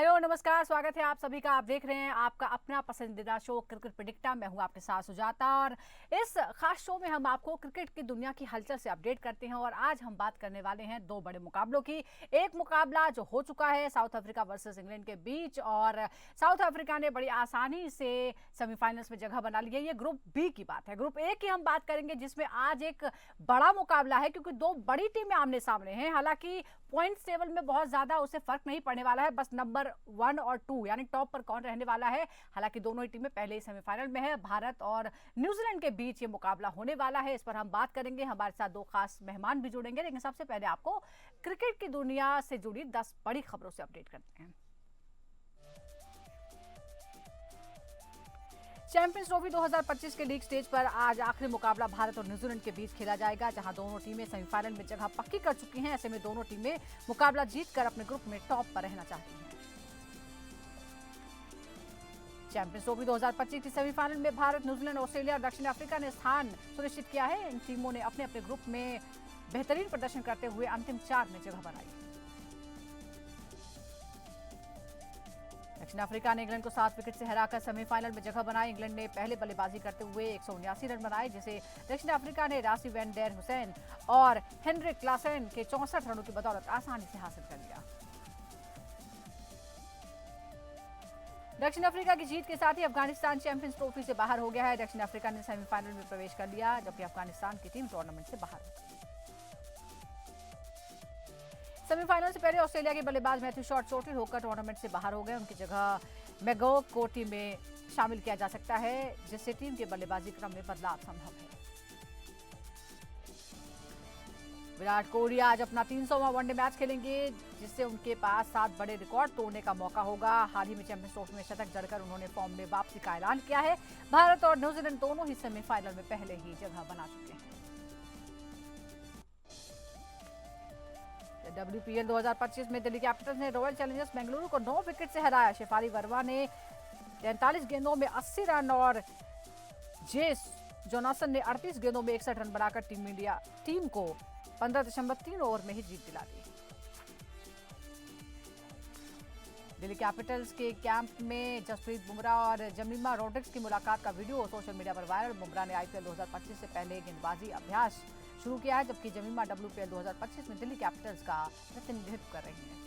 Hello नमस्कार, स्वागत है आप सभी का। आप देख रहे हैं आपका अपना पसंदीदा शो क्रिकेट प्रेडिक्टा। मैं हूं आपके साथ सुजाता और इस खास शो में हम आपको क्रिकेट की दुनिया की हलचल से अपडेट करते हैं। और आज हम बात करने वाले हैं दो बड़े मुकाबलों की। एक मुकाबला जो हो चुका है साउथ अफ्रीका वर्सेस इंग्लैंड के बीच, और साउथ अफ्रीका ने बड़ी आसानी से सेमीफाइनल्स में जगह बना ली है। ये ग्रुप बी की बात है। ग्रुप ए की हम बात करेंगे जिसमें आज एक बड़ा मुकाबला है क्योंकि दो बड़ी टीमें आमने सामने हैं। हालांकि पॉइंट्स टेबल में बहुत ज्यादा उससे फर्क नहीं पड़ने वाला है, बस नंबर 1 और 2 यानी टॉप पर कौन रहने वाला है। हालांकि दोनों ही टीमें पहले ही सेमीफाइनल में है। भारत और न्यूजीलैंड के बीच ये मुकाबला होने वाला है, इस पर हम बात करेंगे। हमारे साथ दो खास मेहमान भी जुड़ेंगे, लेकिन सबसे पहले आपको क्रिकेट की दुनिया से जुड़ी 10 बड़ी खबरों से अपडेट करते हैं। चैंपियंस ट्रॉफी 2025 के लीग स्टेज पर आज आखिरी मुकाबला भारत और न्यूजीलैंड के बीच खेला जाएगा, जहां दोनों टीमें सेमीफाइनल में जगह पक्की कर चुकी हैं। ऐसे में दोनों टीमें मुकाबला जीतकर अपने ग्रुप में टॉप पर रहना चाहती हैं। चैंपियंस ट्रॉफी 2025 की सेमीफाइनल में भारत, न्यूजीलैंड, ऑस्ट्रेलिया और दक्षिण अफ्रीका ने स्थान सुनिश्चित किया है। इन टीमों ने अपने अपने ग्रुप में बेहतरीन प्रदर्शन करते हुए अंतिम 4 में जगह बनाई। दक्षिण अफ्रीका ने इंग्लैंड को 7 विकेट से हराकर सेमीफाइनल में जगह बनाई। इंग्लैंड ने पहले बल्लेबाजी करते हुए 179 रन बनाए, जिसे दक्षिण अफ्रीका ने रासी वैन डेर हुसैन और हेनरिक क्लासेन के 64 रनों की बदौलत आसानी से हासिल कर लिया। दक्षिण अफ्रीका की जीत के साथ ही अफगानिस्तान चैंपियंस ट्रॉफी से बाहर हो गया है। दक्षिण अफ्रीका ने सेमीफाइनल में प्रवेश कर लिया, जबकि अफगानिस्तान की टीम टूर्नामेंट से बाहर हो गई। सेमीफाइनल से पहले ऑस्ट्रेलिया के बल्लेबाज मैथ्यू शॉट चोटिल होकर टूर्नामेंट से बाहर हो गए। उनकी जगह मैगो को टीम में शामिल किया जा सकता है, जिससे टीम के बल्लेबाजी क्रम में बदलाव संभव है। विराट कोहली आज अपना 300वां वनडे मैच खेलेंगे, जिससे उनके पास 7 बड़े रिकॉर्ड तोड़ने का मौका होगा। हाल ही में चैंपियंस ट्रॉफी में शतक जड़कर उन्होंने फॉर्म में वापसी का ऐलान किया है। भारत और न्यूजीलैंड दोनों ही सेमीफाइनल में पहले ही जगह बना चुके हैं। WPL 2025 में दिल्ली कैपिटल्स ने रॉयल चैलेंजर्स बेंगलुरु को 9 विकेट से हराया। शेफाली वर्मा ने 43 गेंदों में 80 रन और जेस जोनासन ने 38 गेंदों में 61 रन बनाकर टीम को 15.3 ओवर में ही जीत दिला दी। दिल्ली कैपिटल्स के कैंप में जसप्रीत बुमराह और जमीमा रोड्रिग्स की मुलाकात का वीडियो सोशल मीडिया पर वायरल। बुमराह ने IPL 2025 से पहले गेंदबाजी अभ्यास शुरू किया है, जबकि जमीमा WPL 2025 में दिल्ली कैपिटल्स का प्रतिनिधित्व कर रही हैं।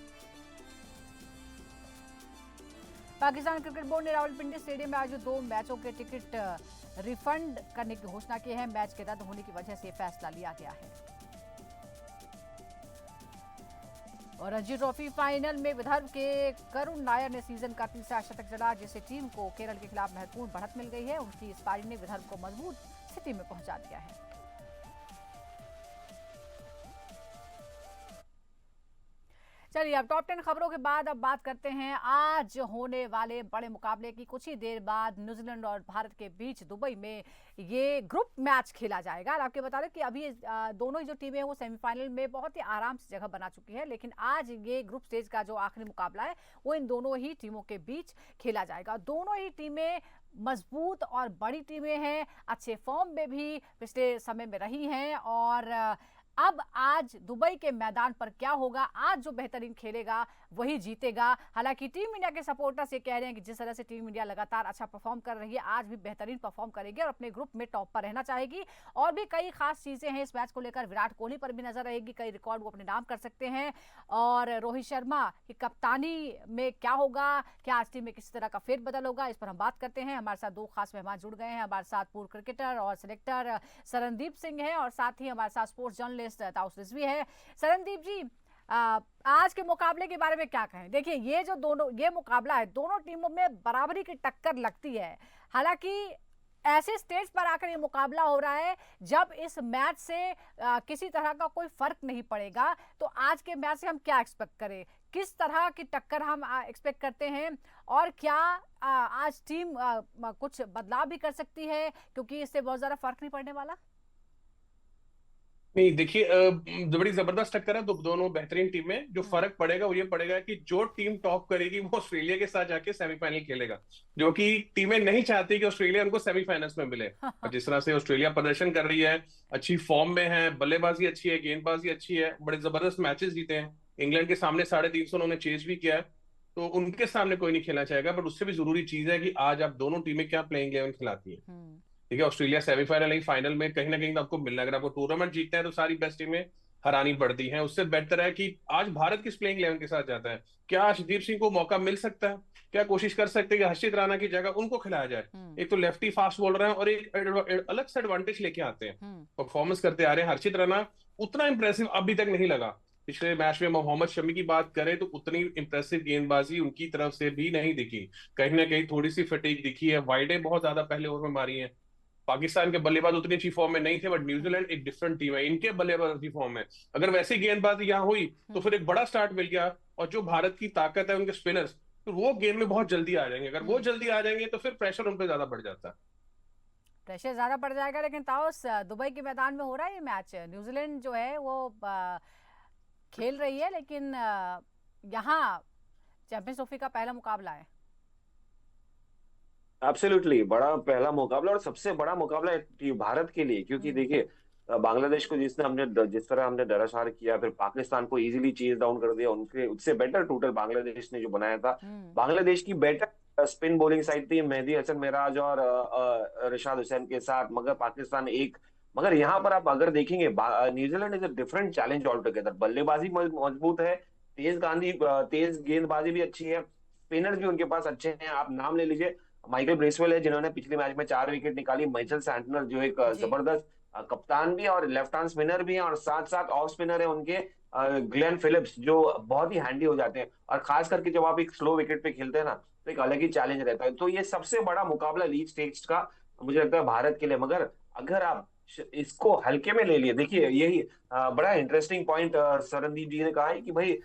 पाकिस्तान क्रिकेट बोर्ड ने रावलपिंडी स्टेडियम में आयोजित 2 मैचों के टिकट रिफंड करने की घोषणा की है। मैच के रद्द होने की वजह से फैसला लिया गया है। और रणजी ट्रॉफी फाइनल में विदर्भ के करुण नायर ने सीजन का तीसरा शतक जड़ा, जिससे टीम को केरल के खिलाफ महत्वपूर्ण बढ़त मिल गई है। उनकी इस पारी ने विदर्भ को मजबूत स्थिति में पहुंचा दिया है। चलिए अब टॉप 10 खबरों के बाद अब बात करते हैं आज होने वाले बड़े मुकाबले की। कुछ ही देर बाद न्यूजीलैंड और भारत के बीच दुबई में ये ग्रुप मैच खेला जाएगा। और आपके बता दें कि अभी दोनों ही जो टीमें हैं वो सेमीफाइनल में बहुत ही आराम से जगह बना चुकी है, लेकिन आज ये ग्रुप स्टेज का जो आखिरी मुकाबला है वो इन दोनों ही टीमों के बीच खेला जाएगा। दोनों ही टीमें मजबूत और बड़ी टीमें हैं, अच्छे फॉर्म में भी पिछले समय में रही हैं। और अब आज दुबई के मैदान पर क्या होगा, आज जो बेहतरीन खेलेगा वही जीतेगा। हालांकि टीम इंडिया के सपोर्टर्स ये कह रहे हैं कि जिस तरह से टीम इंडिया लगातार अच्छा परफॉर्म कर रही है, आज भी बेहतरीन परफॉर्म करेगी और अपने ग्रुप में टॉप पर रहना चाहेगी। और भी कई खास चीजें हैं इस मैच को लेकर। विराट कोहली पर भी नजर रहेगी, कई रिकॉर्ड वो अपने नाम कर सकते हैं। और रोहित शर्मा की कप्तानी में क्या होगा, क्या आज टीम में किसी तरह का फेरबदल होगा, इस पर हम बात करते हैं। हमारे साथ 2 खास मेहमान जुड़ गए हैं। हमारे साथ पूर्व क्रिकेटर और सिलेक्टर शरणदीप सिंह है, और साथ ही हमारे साथ स्पोर्ट्स जर्नलिस्ट ताउस रिजवी है। शरणदीप जी, आज के मुकाबले के बारे में क्या कहें? देखिए, ये मुकाबला है, दोनों टीमों में बराबरी की टक्कर लगती है। हालांकि ऐसे स्टेज पर आकर ये मुकाबला हो रहा है जब इस मैच से किसी तरह का कोई फर्क नहीं पड़ेगा, तो आज के मैच से हम क्या एक्सपेक्ट करें? किस तरह की टक्कर हम एक्सपेक्ट करते हैं? और क्या आज टीम कुछ बदलाव भी कर सकती है, क्योंकि इससे बहुत ज्यादा फर्क नहीं पड़ने वाला? नहीं, देखिए, बड़ी जबरदस्त टक्कर है। दोनों बेहतरीन टीमें। जो फर्क पड़ेगा वो ये पड़ेगा कि जो टीम टॉप करेगी वो ऑस्ट्रेलिया के साथ जाके सेमीफाइनल खेलेगा, जो कि टीमें नहीं चाहती कि ऑस्ट्रेलिया उनको सेमीफाइनल्स में मिले। और जिस तरह से ऑस्ट्रेलिया प्रदर्शन कर रही है, अच्छी फॉर्म में है, बल्लेबाजी अच्छी है, गेंदबाजी अच्छी है, बड़े जबरदस्त मैचेस जीते हैं। इंग्लैंड के सामने 350 उन्होंने चेज भी किया है। तो उनके सामने कोई नहीं खेलना चाहेगा, बट उससे भी जरूरी चीज है कि आज आप दोनों टीमें क्या प्लेइंग 11 खिलाती हैं। ठीक है, ऑस्ट्रेलिया सेमीफाइनल नहीं फाइनल में कहीं ना कहीं तो आपको मिलना है। अगर आपको टूर्नामेंट जीतना है तो सारी बेस्ट टीमें हरानी पड़ती हैं। उससे बेहतर है कि आज भारत किस प्लेइंग 11 के साथ जाता है। क्या अर्शदीप सिंह को मौका मिल सकता है? क्या कोशिश कर सकते हैं कि हर्षित राणा की जगह उनको खिलाया जाए? एक तो लेफ्टी फास्ट बॉलर है और एक अलग से एडवांटेज लेके आते हैं, परफॉर्मेंस करते आ रहे हैं। हर्षित राणा उतना इंप्रेसिव अभी तक नहीं लगा। पिछले मैच में मोहम्मद शमी की बात करें तो उतनी इंप्रेसिव गेंदबाजी उनकी तरफ से भी नहीं दिखी। कहीं ना कहीं थोड़ी सी फटीक दिखी है, वाइडें बहुत ज्यादा पहले ओवर में मारी हैं। पाकिस्तान के बल्लेबाज उतनी अच्छी फॉर्म में नहीं थे, बट न्यूजीलैंड एक डिफरेंट टीम है, इनके बल्लेबाज अच्छी फॉर्म में। अगर वैसी गेंदबाजी यहाँ हुई तो फिर एक बड़ा स्टार्ट मिल गया। और जो भारत की ताकत है उनके स्पिनर्स, तो वो गेम में बहुत जल्दी आ जाएंगे। अगर वो जल्दी आ जाएंगे तो फिर प्रेशर उन पर ज्यादा बढ़ जाता है। प्रेशर ज्यादा बढ़ जाएगा। लेकिन ताउस, दुबई के मैदान में हो रहा है ये मैच। न्यूजीलैंड जो है वो खेल रही है, लेकिन यहाँ चैंपियंस ट्रॉफी का पहला मुकाबला है। एब्सोल्युटली बड़ा पहला मुकाबला और सबसे बड़ा मुकाबला है भारत के लिए, क्योंकि देखिए बांग्लादेश को जिस तरह हमने दराशार किया, फिर पाकिस्तान को इजीली चेज डाउन कर दिया, उनके उससे बेटर टोटल बांग्लादेश ने जो बनाया था। बांग्लादेश की बेटर स्पिन बॉलिंग साइड थी मेहदी हसन मिराज और रिशाद हुसैन के साथ, मगर यहाँ पर आप अगर देखेंगे New Zealand is a different challenge all together. बल्लेबाजी मजबूत है, तेज गेंदबाजी भी अच्छी है, स्पिनर्स भी उनके पास अच्छे हैं। आप नाम ले लीजिए, माइकल ब्रेसवेल है जिन्होंने पिछले मैच में 4 विकेट निकाली, माइचल सैंटनर जो एक जबरदस्त कप्तान भी है और लेफ्ट हैंड स्पिनर भी है, और साथ साथ ऑफ स्पिनर है उनके ग्लेन फिलिप्स जो बहुत ही हैंडी हो जाते हैं। और खास करके जब आप एक स्लो विकेट पे खेलते हैं ना, तो एक अलग ही चैलेंज रहता है। तो ये सबसे बड़ा मुकाबला लीग स्टेज का मुझे लगता है भारत के लिए। मगर अगर आप इसको हल्के में ले लिए, देखिए यही बड़ा इंटरेस्टिंग पॉइंट सरनदीप जी ने कहा है कि भाई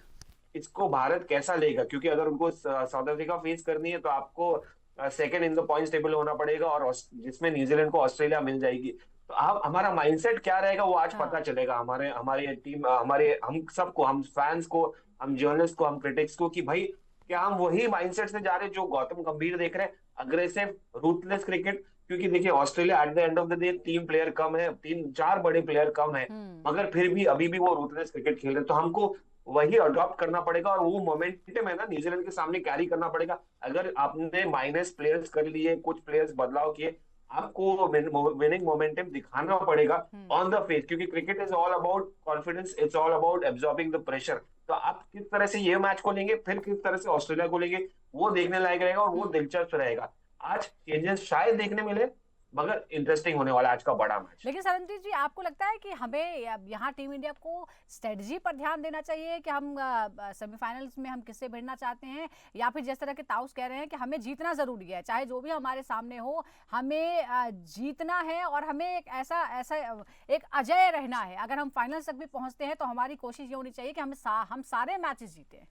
इसको भारत कैसा लेगा, क्योंकि अगर उनको साउथ अफ्रीका फेस करनी है तो आपको second in the points table होना पड़ेगा, और जिसमें न्यूजीलैंड को ऑस्ट्रेलिया मिल जाएगी। तो आप हमारा माइंडसेट क्या रहेगा वो आज पता चलेगा हमारे हमारे टीम हमारे हम सबको, हम फैंस को, हम जर्नलिस्ट को, हम क्रिटिक्स को, कि भाई क्या हम वही माइंडसेट से जा रहे हैं जो गौतम गंभीर देख रहे हैं, अग्रेसिव रूथलेस क्रिकेट। क्योंकि देखिए Australia at the end of the day 3 player कम है, 3-4 बड़े प्लेयर कम है, मगर फिर भी अभी भी वो रूथलेस क्रिकेट खेल रहे हैं। तो हमको वही अडॉप्ट करना पड़ेगा, और वो मोमेंटम है ना न्यूजीलैंड के सामने कैरी करना पड़ेगा। अगर आपने माइनस प्लेयर्स कर लिए, कुछ प्लेयर्स बदलाव किए, आपको विनिंग मोमेंटम दिखाना पड़ेगा ऑन द फेस, क्योंकि cricket is all about confidence, it's all about absorbing the pressure. तो आप किस तरह से ये मैच को लेंगे, फिर किस तरह से ऑस्ट्रेलिया को लेंगे, वो देखने लायक रहेगा और वो दिलचस्प रहेगा। आज चेंजेस शायद देखने मिले, मगर इंटरेस्टिंग होने वाला आज का बड़ा मैच। लेकिन सरनजीत जी, आपको लगता है कि हमें यहाँ टीम इंडिया को स्ट्रेटजी पर ध्यान देना चाहिए कि हम सेमीफाइनल्स में हम किससे भिड़ना चाहते हैं, या फिर जिस तरह के ताउस कह रहे हैं कि हमें जीतना जरूरी है, चाहे जो भी हमारे सामने हो, हमें जीतना है और हमें एक ऐसा एक अजय रहना है। अगर हम फाइनल्स तक भी पहुंचते हैं तो हमारी कोशिश ये होनी चाहिए कि हम सारे मैचेस जीते।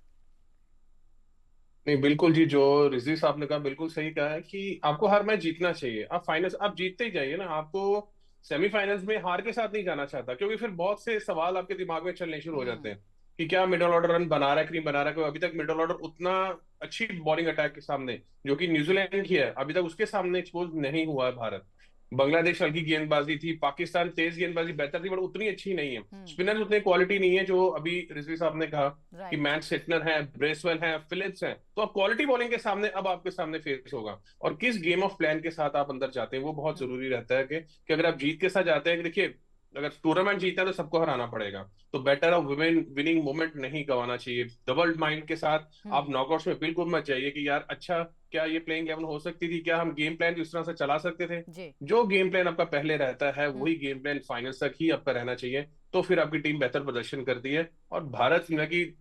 नहीं बिल्कुल जी, जो रिजवी साहब ने कहा बिल्कुल सही कहा है कि आपको हर मैच जीतना चाहिए। आप फाइनल्स आप जीतते ही जाइए ना, आपको सेमीफाइनल्स में हार के साथ नहीं जाना चाहता, क्योंकि फिर बहुत से सवाल आपके दिमाग में चलने शुरू हो जाते हैं कि क्या मिडल ऑर्डर रन बना रहा है कि नहीं बना रहा है। क्योंकि अभी तक मिडल ऑर्डर उतना अच्छी बॉलिंग अटैक के सामने, जो कि न्यूजीलैंड की है, अभी तक उसके सामने एक्सपोज नहीं हुआ है भारत। बांग्लादेश हल्की गेंदबाजी थी, पाकिस्तान तेज गेंदबाजी बेहतर थी, बट उतनी अच्छी नहीं है। स्पिनर्स उतनी क्वालिटी नहीं है, जो अभी रिजवी साहब ने कहा कि मैट सेटनर है, ब्रेसवेल है, फिलिप्स है। तो अब क्वालिटी बॉलिंग के सामने अब आपके सामने फेस होगा, और किस गेम ऑफ प्लान के साथ आप अंदर जाते हैं वो बहुत जरूरी रहता है कि अगर आप जीत के साथ जाते हैं, देखिए अगर टूर्नामेंट जीतना है तो सबको हराना पड़ेगा, तो बेटर ऑफ विनिंग मोमेंट नहीं गंवाना चाहिए। डबल माइंड के साथ आप नॉकआउट्स में बिल्कुल मत जाइए कि यार अच्छा क्या ये प्लेइंग 11 हो सकती थी, क्या हम गेम प्लान इस तरह से चला सकते थे। जो गेम प्लान आपका पहले रहता है वही गेम प्लान फाइनल तक ही आपका रहना चाहिए, तो फिर आपकी टीम बेहतर प्रदर्शन करती है। और भारत की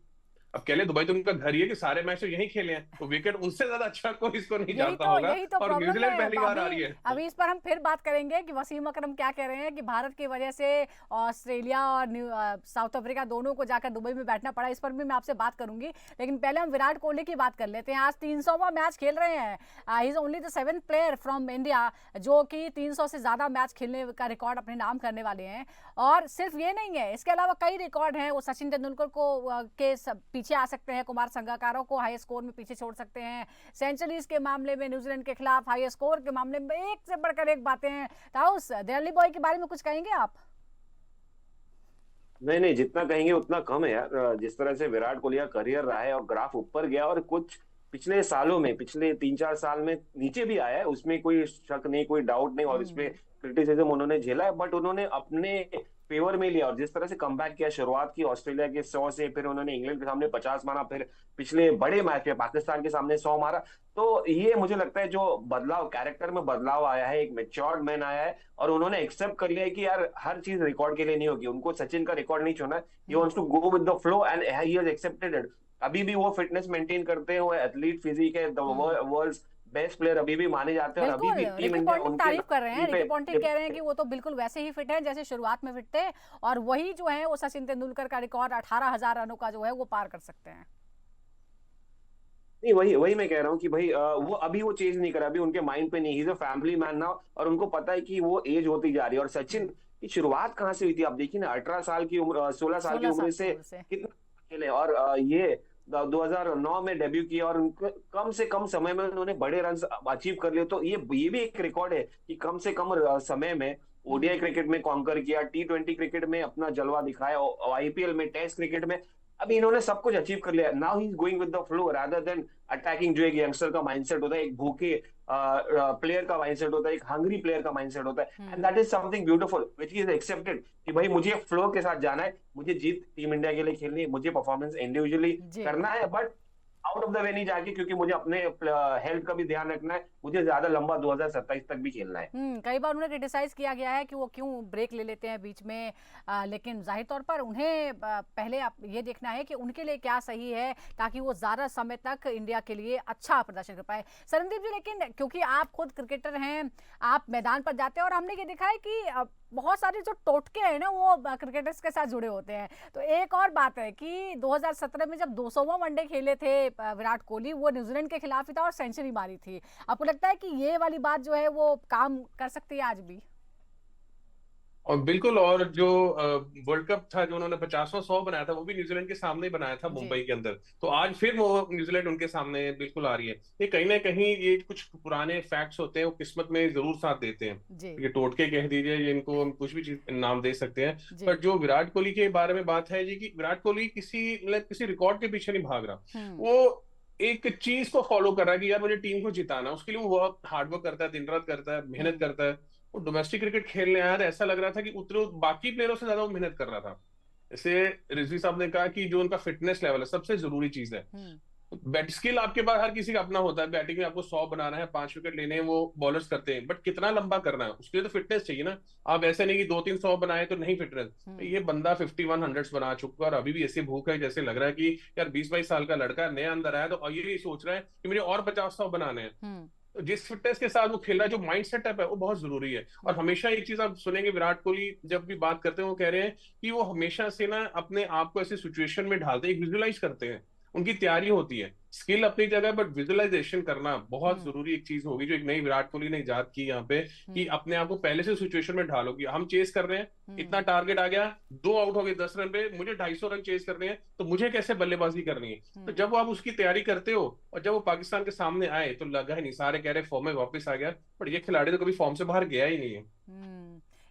अब कह ले दुबई तो उनका घर ही है कि सारे मैच तो यहीं खेले हैं, तो विकेट उनसे ज्यादा अच्छा कोई इसको नहीं जानता होगा। और न्यूजीलैंड पहली बार आ रही है। अभी इस पर हम फिर बात करेंगे कि वसीम अकरम क्या कह रहे हैं कि भारत की वजह से ऑस्ट्रेलिया और साउथ अफ्रीका दोनों को जाकर दुबई में बैठना पड़ा। इस पर भी मैं आपसे बात करूंगी, लेकिन पहले हम विराट कोहली की बात कर लेते हैं। आज 300वां मैच खेल रहे हैं। He is only the 7th player from India जो कि 300 से ज्यादा मैच खेलने का रिकॉर्ड अपने नाम करने वाले हैं। और सिर्फ ये नहीं है, इसके अलावा कई रिकॉर्ड हैं। वो सचिन तेंदुलकर को के पीछे आ सकते हैं, कुमार संगकारा को हाई स्कोर में पीछे छोड़ सकते हैं, सेंचुरीज के मामले में न्यूजीलैंड के खिलाफ हाई स्कोर के मामले में एक से बढ़कर एक बातें हैं। ताउस, दिल्ली बॉय के बारे में कुछ कहेंगे आप? नहीं, जितना कहेंगे उतना कम है यार। जिस तरह से विराट कोहली का करियर रहा है और ग्राफ ऊपर गया, और कुछ पिछले सालों में, पिछले 3-4 साल में नीचे भी आया है, उसमें कोई शक नहीं, कोई डाउट नहीं, और इसमें क्रिटिसिज्म उन्होंने झेला है, बट उन्होंने अपने फेवर में लिया, और जिस तरह से कमबैक किया, शुरुआत की ऑस्ट्रेलिया के 100 से, फिर उन्होंने इंग्लैंड के सामने 50 मारा, फिर पिछले बड़े मैच में पाकिस्तान के सामने 100 मारा। तो ये मुझे लगता है जो बदलाव, कैरेक्टर में बदलाव आया है, एक मैच्योर्ड मैन आया है, और उन्होंने एक्सेप्ट कर लिया है कि यार हर चीज रिकॉर्ड के लिए नहीं होगी, उनको सचिन का रिकॉर्ड नहीं छूना है, he wants to go with the flow and he has accepted it. अभी भी वो फिटनेस मेंटेन करते हैं, वो एथलीट फिजिक है, द वर्ल्ड्स बेस्ट प्लेयर अभी भी माने जाते हैं, और अभी बिल्कुल भी टीम रिकी इंडिया पॉन्टिंग उनके तारीफ कर रहे हैं। पे रिकी पॉन्टिंग कह रहे हैं कि वो तो बिल्कुल वैसे ही फिट है जैसे शुरुआत में फिट थे, और वही जो है वो सचिन तेंदुलकर का रिकॉर्ड 18,000 रनों का जो है वो पार कर सकते हैं। नहीं, वही वही मैं कह रहा हूँ कि भाई वो अभी वो चेंज नहीं करा, अभी उनके माइंड पे नहीं, he is a family man now, और उनको पता है कि वो एज होती जा रही है। और सचिन की शुरुआत कहाँ से हुई थी आप देखिए ना, 18 साल की उम्र, 16 साल की 16 उम्र साल की से उम्र से। कितना खेले, और ये 2009 में डेब्यू किया, और उनको कम से कम समय में उन्होंने बड़े रन अचीव कर लिए। तो ये भी एक रिकॉर्ड है कि कम से कम समय में ओडीआई क्रिकेट में कॉन्कर किया, T20 क्रिकेट में अपना जलवा दिखाया, और आईपीएल में, टेस्ट क्रिकेट में, अभी इन्होंने सब कुछ अचीव कर लिया। Now he is going with the flow rather than attacking, जो एक यंगस्टर का माइंडसेट होता है, एक भूखे प्लेयर का माइंडसेट होता है, एक हंग्री प्लेयर का माइंडसेट होता है, and that is something beautiful which is accepted कि भाई मुझे फ्लो के साथ जाना है, मुझे जीत टीम इंडिया के लिए खेलनी है, मुझे परफॉर्मेंस इंडिविजुअली जी। करना है, but out of the way नहीं जाके, क्योंकि मुझे अपने हेल्थ का भी ध्यान रखना है, मुझे ज्यादा लंबा 2027 तक भी खेलना है। कई बार उन्हें क्रिटिसाइज किया गया है कि वो क्यों ब्रेक ले लेते हैं बीच में, लेकिन जाहिर तौर पर उन्हें पहले आप ये देखना है कि उनके लिए क्या सही है ताकि वो ज़्यादा समय तक इंडिया के लिए अच्छा प्रदर्शन कर पाए। सरनदीप जी, लेकिन क्योंकि आप खुद क्रिकेटर हैं, आप मैदान पर जाते हैं, और हमने ये देखा है कि बहुत सारे जो टोटके हैं ना वो क्रिकेटर्स के साथ जुड़े होते हैं। तो एक और बात है कि 2017 में जब 200वां वनडे खेले थे विराट कोहली, वो न्यूजीलैंड के खिलाफ ही था और सेंचुरी मारी थी। आपको लगता है कि ये वाली बात जो है वो काम कर सकती है आज भी? और बिल्कुल, और जो वर्ल्ड कप था जो उन्होंने 50वां 100 बनाया था, वो भी न्यूजीलैंड के सामने ही बनाया था, जी। मुंबई के अंदर। तो आज फिर वो न्यूजीलैंड उनके सामने बिल्कुल आ रही है। ये कहीं ना कहीं ये कुछ पुराने फैक्ट्स होते हैं, वो किस्मत में जरूर साथ देते हैं। जी। ये टोटके कह दीजिए, ये इनको हम कुछ भी चीज नाम दे सकते हैं। जी। पर जो विराट कोहली के बारे में बात है जी, कि विराट कोहली किसी रिकॉर्ड के पीछे नहीं भाग रहा, वो एक चीज को फॉलो कर रहा है कि यार मुझे टीम को जिताना है। उसके लिए वो बहुत हार्डवर्क करता है, दिन रात करता है, मेहनत करता है। वो डोमेस्टिक क्रिकेट खेलने आया था, ऐसा लग रहा था कि उतने बाकी प्लेयरों से ज्यादा वो मेहनत कर रहा था। जैसे रिजवी साहब ने कहा कि जो उनका फिटनेस लेवल है सबसे जरूरी चीज है। बैट स्किल आपके पास हर किसी का अपना होता है, बैटिंग में आपको 100 बनाना है, 5 विकेट लेने हैं, वो बॉलर्स करते हैं, बट कितना लंबा करना है उसके लिए तो फिटनेस चाहिए ना। आप ऐसे नहीं कि 2-3 100 बनाए तो नहीं फिटनेस। तो ये बंदा 51 हंड्रेड्स बना चुका है, और अभी भी ऐसी भूख है जैसे लग रहा है कि यार 20-22 साल का लड़का नया अंदर आया, तो ये सोच रहा है कि मुझे और 50-100 बनाने हैं। तो जिस फिटनेस के साथ वो खेल रहा है, जो माइंड सेटअप है, वो बहुत जरूरी है। और हमेशा एक चीज आप सुनेंगे, विराट कोहली जब भी बात करते हैं वो कह रहे हैं कि वो हमेशा से ना अपने आप को ऐसे सिचुएशन में ढालते हैं, विजुअलाइज करते हैं। उनकी तैयारी होती है, स्किल अपनी जगह, बट विजुअलाइजेशन करना बहुत जरूरी एक चीज होगी, जो एक नई विराट कोहली ने इजाद की यहाँ पे, कि अपने आप को पहले से सिचुएशन में ढालो कि हम चेस कर रहे हैं, इतना टारगेट आ गया, 2 आउट हो गए 10 रन पे, मुझे 250 रन चेस करने हैं, तो मुझे कैसे बल्लेबाजी करनी है। तो जब आप उसकी तैयारी करते हो, और जब वो पाकिस्तान के सामने आए तो लगा ही नहीं, सारे कह रहे फॉर्म में वापस आ गया, पर ये खिलाड़ी तो कभी फॉर्म से बाहर गया ही नहीं है।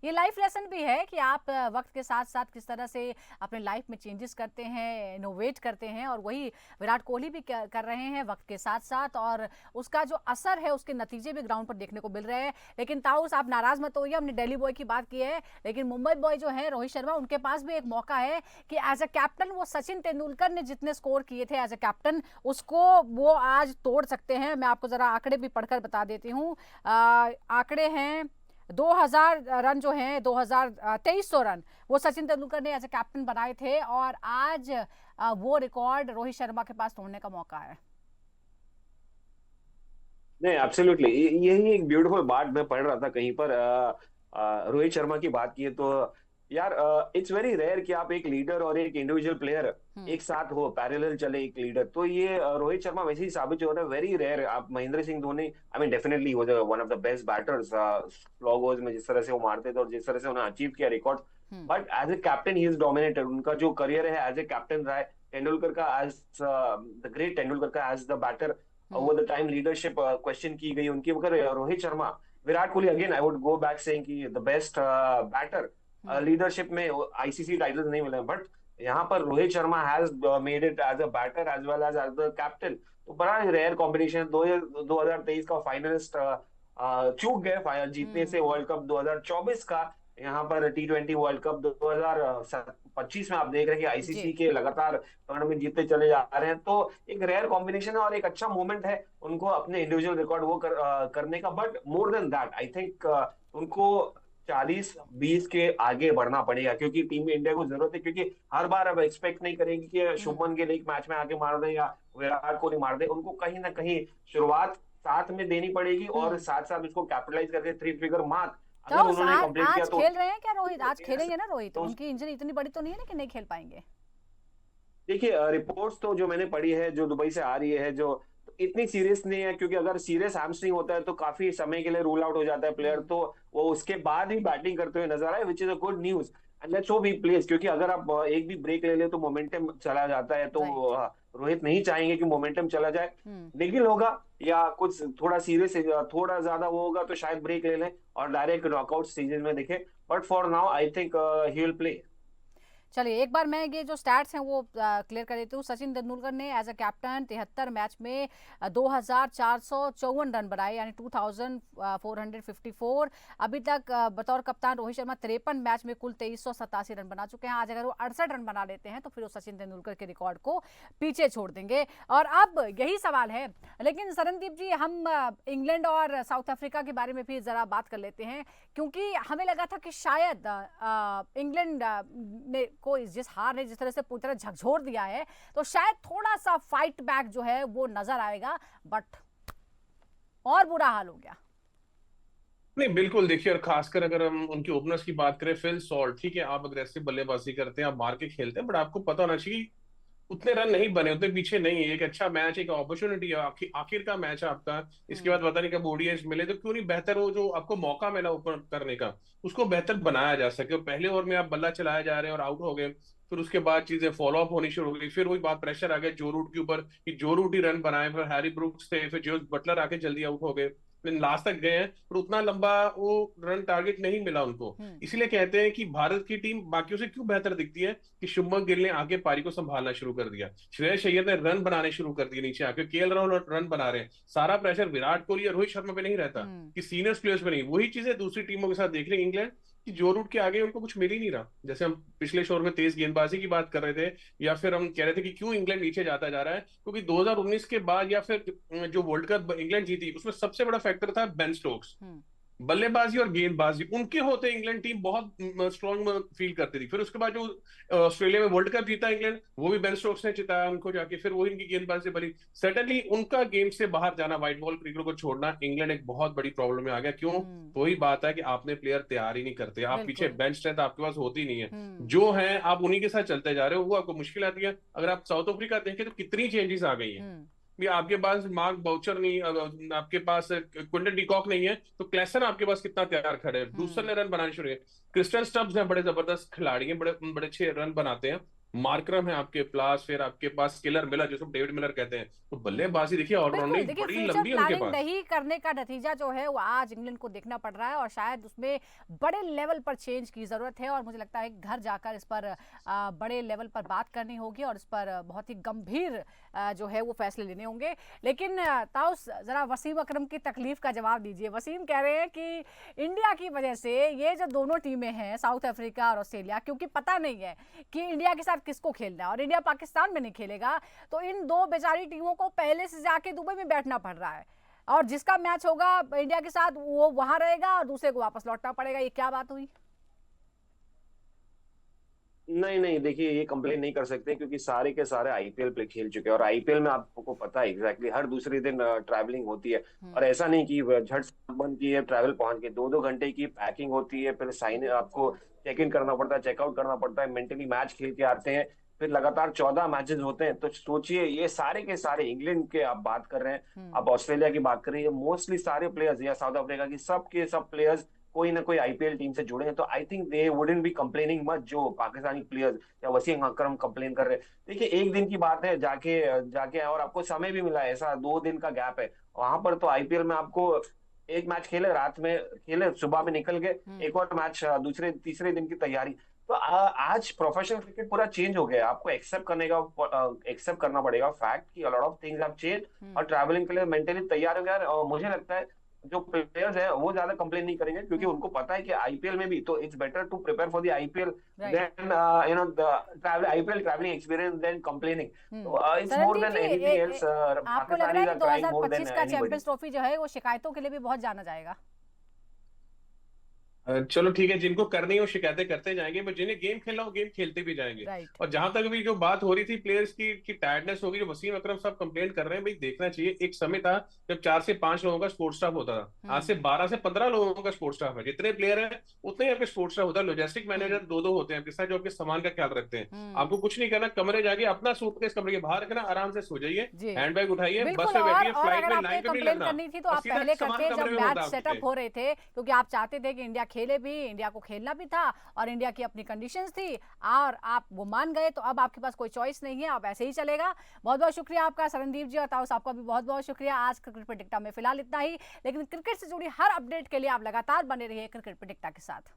ये लाइफ लेसन भी है कि आप वक्त के साथ साथ किस तरह से अपने लाइफ में चेंजेस करते हैं, इनोवेट करते हैं, और वही विराट कोहली भी कर रहे हैं वक्त के साथ साथ, और उसका जो असर है उसके नतीजे भी ग्राउंड पर देखने को मिल रहे हैं। लेकिन ताउस, आप नाराज मत होइए, हमने दिल्ली बॉय की बात की है, लेकिन मुंबई बॉय जो है रोहित शर्मा, उनके पास भी एक मौका है कि एज अ कैप्टन वो सचिन तेंदुलकर ने जितने स्कोर किए थे एज अ कैप्टन, उसको वो आज तोड़ सकते हैं। मैं आपको जरा आंकड़े भी पढ़कर बता देती हूँ। आंकड़े हैं 2000 रन जो हैं, 2300 रन वो सचिन तेंदुलकर ने एज ए कैप्टन बनाए थे, और आज वो रिकॉर्ड रोहित शर्मा के पास तोड़ने का मौका है। नहीं, एब्सोल्युटली, यही एक ब्यूटीफुल बात मैं पढ़ रहा था कहीं पर। रोहित शर्मा की बात की है तो यार, इट्स वेरी रेयर कि आप एक लीडर और एक इंडिविजुअल प्लेयर एक साथ हो, पैरेलल चले एक लीडर। तो ये रोहित शर्मा वैसे ही साबित हो रहा है, वेरी रेयर। आप Mahendra Singh Dhoni, I mean definitely वो one of the best batters slow overs में, जिस तरह से वो मारते थे और जिस तरह से उन्होंने अचीव किया record, but as a captain he is dominated. उनका जो करियर है एज ए कैप्टन रहा है, तेंदुलकर का एज द ग्रेट तेंदुलकर का as the batter over the time, leadership question की गई उनकी। मगर Rohit Sharma, Virat Kohli, again I would go back saying कि द बेस्ट बैटर, लीडरशिप में आईसीसी टाइटल्स नहीं मिले, बट यहाँ पर Rohit Sharma has made it as a batter as well as the captain. तो बड़ा रेयर कॉम्बिनेशन। 2023 का फाइनलिस्ट चूक गए जीतने से वर्ल्ड कप 2024 का। यहाँ पर T20 वर्ल्ड कप 2025 में आप देख रहे हैं कि आईसीसी जी। के लगातार टूर्नामेंट जीतते चले जा रहे हैं। तो एक रेयर कॉम्बिनेशन है और एक अच्छा मोमेंट है उनको अपने इंडिविजुअल रिकॉर्ड वो करने का। But more than that I think उनको 40-20 के आगे बढ़ना पड़ेगा, क्योंकि टीम इंडिया को जरूरत है। क्योंकि हर बार अब एक्सपेक्ट नहीं करेंगे कि शुभमन गिल एक मैच में आके मार दे या विराट कोहली मार दे। उनको कहीं ना कहीं शुरुआत साथ में देनी पड़ेगी और साथ साथ उसको कैपिटलाइज करके 3 फिगर मार्क तो अगर उन्होंने कंप्लीट किया आज तो खेल रहे हैं क्या रोहित? आज खेलेंगे ना रोहित? तो उनकी इंजरी इतनी बड़ी तो नहीं है ना कि नहीं खेल पाएंगे? देखिए रिपोर्ट्स तो जो मैंने पढ़ी है, जो दुबई से आ रही है, जो तो इतनी सीरियस नहीं है। क्योंकि अगर सीरियस हैमस्ट्रिंग होता है तो काफी समय के लिए रूल आउट हो जाता है प्लेयर। तो वो उसके बाद ही बैटिंग करते हुए नजर आए, which is a good news. And let's hope he plays, क्योंकि अगर आप एक भी ब्रेक ले ले तो मोमेंटम चला जाता है। तो राइट। रोहित नहीं चाहेंगे कि मोमेंटम चला जाए। निखिल होगा या कुछ थोड़ा सीरियस थोड़ा ज्यादा वो होगा तो शायद ब्रेक ले लें और डायरेक्ट नॉकआउट सीजन में देखें। But for now I think he will play. चलिए एक बार मैं ये जो स्टैट्स हैं वो क्लियर कर देती हूँ। सचिन तेंदुलकर ने एज अ कैप्टन 73 मैच में 2454 रन बनाए, यानी 2454। अभी तक बतौर कप्तान रोहित शर्मा 53 मैच में कुल 2387 रन बना चुके हैं। आज अगर वो 68 रन बना लेते हैं तो फिर वो सचिन तेंदुलकर के रिकॉर्ड को पीछे छोड़ देंगे। और अब यही सवाल है, लेकिन सरनदीप जी, हम इंग्लैंड और साउथ अफ्रीका के बारे में भी जरा बात कर लेते हैं, क्योंकि हमें लगा था कि शायद इंग्लैंड ने को जिस हार ने जिस तरह से पूरी तरह झकझोर दिया है तो शायद थोड़ा सा फाइट बैक जो है वो नजर आएगा, बट और बुरा हाल हो गया। नहीं बिल्कुल, देखिए, और खासकर अगर हम उनके ओपनर्स की बात करें, फिल सॉल्ट, ठीक है, आप अग्रेसिव बल्लेबाजी करते हैं, आप मार के खेलते हैं, बट आपको पता होना चाहिए कि उतने रन नहीं बने, उतने पीछे नहीं है। एक अच्छा मैच, एक अपॉर्चुनिटी है, आखिर का मैच है आपका। इसके बाद पता नहीं कब ओडीआई मिले, तो क्यों नहीं बेहतर हो, जो आपको मौका मिला ऊपर करने का उसको बेहतर बनाया जा सके। और पहले ओवर में आप बल्ला चलाए जा रहे हैं और आउट हो गए, फिर उसके बाद चीजें फॉलो अप होनी शुरू हो गई। फिर वही बात, प्रेशर आ गया जो रूट के ऊपर कि जो रूट ही रन बनाए, फिर हैरी ब्रुक्स थे, फिर जो बटलर आके जल्दी आउट हो गए, लेकिन लास्ट तक गए हैं, पर उतना लंबा वो रन टारगेट नहीं मिला उनको। इसलिए कहते हैं कि भारत की टीम बाकियों से क्यों बेहतर दिखती है कि शुभमन गिल ने आगे पारी को संभालना शुरू कर दिया, श्रेयस अय्यर ने रन बनाने शुरू कर दिए नीचे आके, केएल राहुल रन बना रहे हैं। सारा प्रेशर विराट कोहली और रोहित शर्मा पे नहीं रहता कि सीनियर प्लेयर्स पे नहीं। वही चीजें दूसरी टीमों के साथ देख रहे हैं इंग्लैंड कि जो रूट के आगे उनको कुछ मिल ही नहीं रहा। जैसे हम पिछले शोर में तेज गेंदबाजी की बात कर रहे थे, या फिर हम कह रहे थे कि क्यों इंग्लैंड नीचे जाता जा रहा है, क्योंकि 2019 के बाद या फिर जो वर्ल्ड कप इंग्लैंड जीती उसमें सबसे बड़ा फैक्टर था बेन स्टोक्स। बल्लेबाजी और गेंदबाजी उनके होते इंग्लैंड टीम बहुत स्ट्रॉन्ग फील करती थी। फिर उसके बाद जो ऑस्ट्रेलिया में वर्ल्ड कप जीता इंग्लैंड, वो भी बेन स्टोक्स ने जिताया उनको जाके, फिर वही इनकी गेंदबाजी बनी। सडनली उनका गेम से बाहर जाना, व्हाइट बॉल क्रिकेट को छोड़ना, इंग्लैंड एक बहुत बड़ी प्रॉब्लम में आ गया। क्यों? तो वही बात है कि आपने प्लेयर तैयार ही नहीं करते, आप पीछे बेंच स्ट्रेंथ आपके पास होती नहीं है, जो है आप उन्हीं के साथ चलते जा रहे हो, वो आपको मुश्किल आती है। अगर आप साउथ अफ्रीका देखें तो कितनी चेंजेस आ गई है। भी आपके पास मार्क बाउचर नहीं, आपके पास क्विंटन डिकॉक नहीं है, तो क्लेसन आपके पास कितना तैयार खड़े है। ब्रूस्टर ने रन बनाने शुरू किए, क्रिस्टन स्टब्स हैं, बड़े जबरदस्त खिलाड़ी हैं, बड़े बड़े अच्छे रन बनाते हैं। मार्करम है आपके पास, फिर आपके पास किलर मिलर, जिसको डेविड मिलर कहते हैं। तो बल्लेबाजी देखिए ऑलराउंडिंग देखिए, बड़ी फ्यूचर लंबी है उनके प्लानिंग पास। नहीं करने का नतीजा जो है वो आज इंग्लैंड को देखना पड़ रहा है, और शायद उसमें बड़े लेवल पर चेंज की जरूरत है। और मुझे लगता है घर जाकर इस पर बड़े लेवल पर बात करनी होगी और इस पर बहुत ही गंभीर जो है वो फैसले लेने होंगे। लेकिन ताउस, जरा वसीम अकरम की तकलीफ का जवाब दीजिए। वसीम कह रहे हैं कि इंडिया की वजह से ये जो दोनों टीमें हैं, साउथ अफ्रीका और ऑस्ट्रेलिया, क्योंकि पता नहीं है कि इंडिया के साथ किसको खेलना है और इंडिया पाकिस्तान में नहीं खेलेगा, तो इन दो बेचारी टीमों को पहले से जाके दुबई में बैठना पड़ रहा है, और जिसका मैच होगा इंडिया के साथ वो वहां रहेगा और दूसरे को वापस लौटना पड़ेगा। ये क्या बात हुई? नहीं नहीं, देखिए ये कंप्लेन नहीं कर सकते क्योंकि सारे के सारे आईपीएल पे खेल चुके हैं। और आईपीएल में आपको पता है एग्जैक्टली हर दूसरे दिन ट्रैवलिंग होती है। और ऐसा नहीं कि झट से बंद की है, ट्रैवल पहुंच के 2-2 घंटे की पैकिंग होती है, फिर साइन आपको चेक इन करना पड़ता है, चेकआउट करना पड़ता है, मेंटली मैच खेल के आते हैं, फिर लगातार 14 मैचेस होते हैं। तो सोचिए ये सारे के सारे, इंग्लैंड के आप बात कर रहे हैं, आप ऑस्ट्रेलिया की बात कर रही है, मोस्टली सारे प्लेयर्स या साउथ अफ्रीका की सब के सब प्लेयर्स कोई ना कोई आईपीएल टीम से जुड़े हैं। तो I think they wouldn't be complaining much जो पाकिस्तानी प्लेयर्स या वसीम अकरम कंप्लेन कर रहे हैं। देखिए एक दिन की बात है, जाके जाके और आपको समय भी मिला है, ऐसा 2 दिन का गैप है वहां पर। तो आईपीएल में आपको एक मैच खेले, रात में खेले, सुबह में निकल गए, एक और मैच दूसरे तीसरे दिन की तैयारी। तो आज प्रोफेशनल क्रिकेट पूरा चेंज हो गया है। आपको एक्सेप्ट करना पड़ेगा फैक्ट कि lot of things have change, और ट्रैवलिंग के लिए मेंटली तैयार हो गया है। और मुझे लगता है जो प्लेयर्स है वो ज्यादा कंप्लेन नहीं करेंगे, क्योंकि उनको पता है कि आईपीएल में भी तो it's better to prepare for the IPL right. Then IPL travelling experience then complaining. तो इट्स मोर सरनदीप देन जी, एनीथिंग एल्स। आपको लग रहा है पाकिस्तानीज कि आर ट्राइंग मोर देन 2025 का एनीबॉडी। चैंपियंस ट्रॉफी जो है वो शिकायतों के लिए भी बहुत जाना जाएगा? चलो ठीक है, जिनको करनी है वो शिकायतें करते जाएंगे, बट जिन्हें गेम खेलना हो गेम खेलते भी जाएंगे। राइट। और जहां तक भी जो बात हो रही थी प्लेयर्स की टायर्डनेस होगी, जो वसीम अकरम साहब कंप्लेंट कर रहे हैं, भाई देखना चाहिए। एक समय था जब 4 से 5 लोगों का स्पोर्ट्स स्टाफ होता था, आज से 12 से 15 लोगों का स्पोर्ट्स स्टाफ है। जितने प्लेयर हैं उतने ही आपके स्पोर्ट्स स्टाफ होता है। लॉजिस्टिक मैनेजर 2-2 होते हैं आपके साथ, जो आपके सामान का ख्याल रखते हैं। आपको कुछ नहीं करना, कमरे जाके अपना सूटकेस कमरे के बाहर रखना, आराम से सो जाइए, जी हैंडबैग उठाइए, बस बिल्कुल। में बैठिए, और फ्लाइट अगर में आपको लाइन पे भी नहीं कंप्लेन लगना, करनी थी तो और आप सीधा पहले सामान करते, जब कमरे में मैच होता है सेटअप आपके। हो रहे थे, क्योंकि आप चाहते थे कि इंडिया खेले भी, इंडिया को खेलना भी था और इंडिया की अपनी कंडीशंस थी, और आप वो मान गए। तो अब आपके पास कोई चॉइस नहीं है, अब ऐसे ही चलेगा। बहुत बहुत शुक्रिया आपका सरनदीप जी, और ताऊ साहब का भी बहुत बहुत शुक्रिया। आज क्रिकेट प्रेडिक्टा में फिलहाल इतना ही, लेकिन क्रिकेट से जुड़ी हर अपडेट के लिए आप लगातार बने रहिए क्रिकेट प्रेडिक्टा के साथ।